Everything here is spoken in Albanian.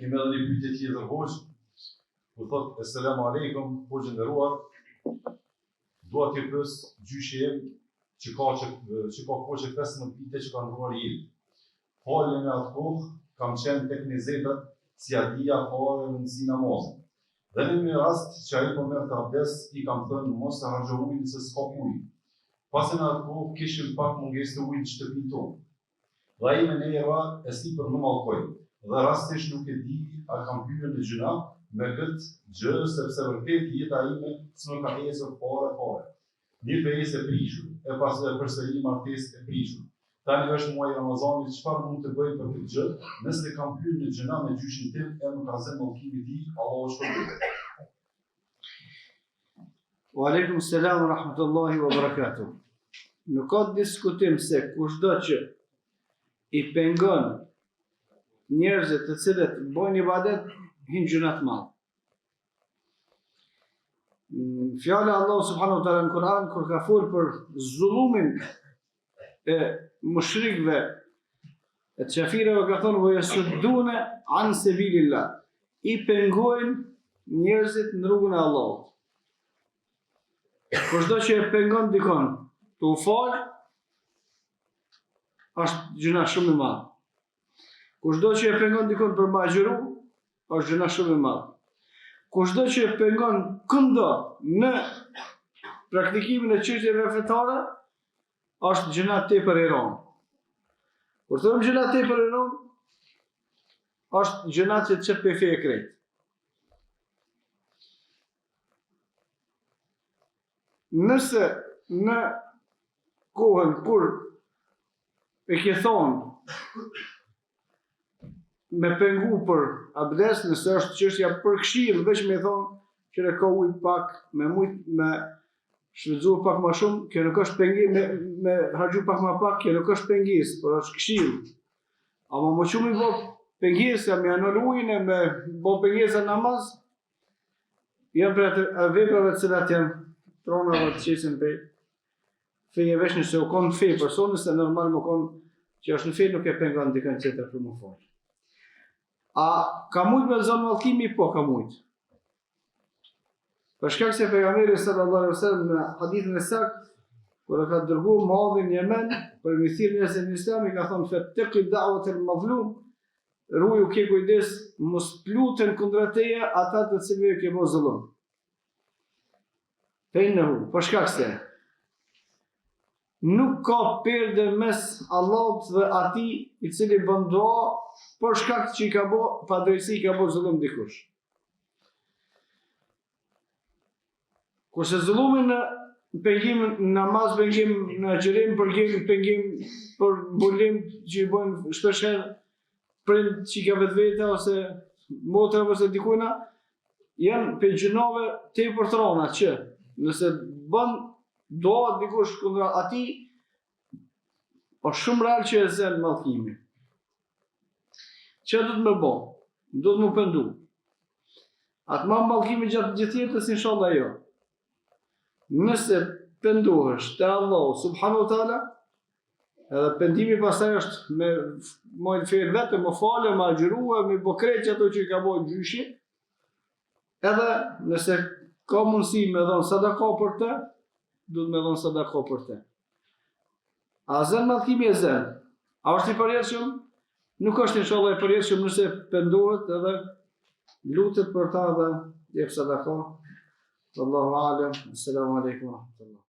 kemi edhe një pyetje tjetër hoxh. U thot Asalamu alaykum, hoxhë nderuar. Dua të pyes gjyshi që ka kohë 15 vite që ka ndruar jetë. Falën e atë kohë kam qenë tek nizetat si adia fare në si namazin. Dhe në një rast që ai po merr të abdes, i kam thënë mos të harxho ujin se s'ka ujë. Pasi në atë kohë kishim pak mungesë të ujit në shtëpinë tonë. Dhe ai me neva e sipër në mallkoj. Dhe rastisht nuk e di a kam hyrë në gjuna me këtë gjë, sepse vërtet jeta ime s'më ka ecur fare. Një fesë e prishur, e pas përsëri martesë e prishur. Tani është muaji Ramazanit, çfarë mund të bëj për këtë gjë? Nëse kam hyrë në gjuna me gjyshin tim, e më ka zënë mallkimi i tij, Allahu shpërblet. Wa alaykum salam wa rahmatullahi wa barakatuh. Nuk ka diskutim se kushdo që i pengon njerëzit të cilët bojnë ibadet, hinë gjuna të madhe. Fjala Allah subhanahu wa taala në Kur'an kur ka folur për zullumin e mushrikëve, e qafirëve, ka thonë wa yasudduna an sabilillah, i pengojnë njerëzit në rrugën e Allahut. Kushdo që e pengon dikon të u falë, është gjuna shumë e madhe. Kushdo që e pengon dikon për ma agjëru, është gjuna shumë e madhe. Kushdo që e pengon këndo në praktikimin e çështjeve fetare, është gjuna tepër e rëndë. Kur thonë gjuna tepër e rëndë, është gjuna që të çet pe fe e krejt. Nëse në kohën kur e ke thonë me pengu për abdes, nëse është çështja për këshill, veç me thonë që ne ka ujë pak, me shfrytzu pak më shumë, kjo nuk është pengesë, me harxhu pak më pak, kjo nuk është pengesë, por është këshill. Ama më shumë i bë pengesë, me anul ujin e me bë pengesë namaz, janë për atë veprave të cilat janë tronave të qesin për feje veç nëse u konë fe personës, e normal më konë që është në fe nuk e pengon dikën tjetër për më falë. A ka mujt me zonë mallkimi? Po, ka mujt. Për shkak se pejgamberi sallallahu alaihi wasallam në hadithin e saktë, kur e ka dërguar Muadhin në Yemen për me thirrjen e njerëzve në Islam, i ka thënë fattaqi da'wat al-mazlum, ruaju ke kujdes, mos luten kundra teje ata të cilëve ke bërë zullum. Për shkak se nuk ka perde mes Allahut dhe atij i cili bën dua për shkak që i ka bë padrejsi, i ka bë zullum dikush. Kurse zullumi në pengim në namaz, pengim në xhirim, pengim për bulim që i bën shpesh herë prind që ka vetvete ose motra ose dikujna, janë për gjunave tepër të rënda që nëse bën doa dikush kundra atij, është shumë rrallë që e zën mallkimi. Që do të më bë? Do të më pendu. Atë ma mallkimi gjatë gjithë jetës, inshallah jo. Nëse penduhesh te Allahu subhanahu wa taala, edhe pendimi pastaj është me mojë fjalë vetëm, më falë, më agjërua, më bë krejt ato që i ka bërë gjyshi. Edhe nëse ka mundësi me dhënë sadaka për të, do të me dhënë sadaka për të. A zën mallkimi e zën? A është i përjetshëm? Nuk është inshallah i përjetshëm nëse pendohet edhe lutet për ta dhe jep sadaka. Wallahu a'lam. Assalamu alaikum wa rahmatullah.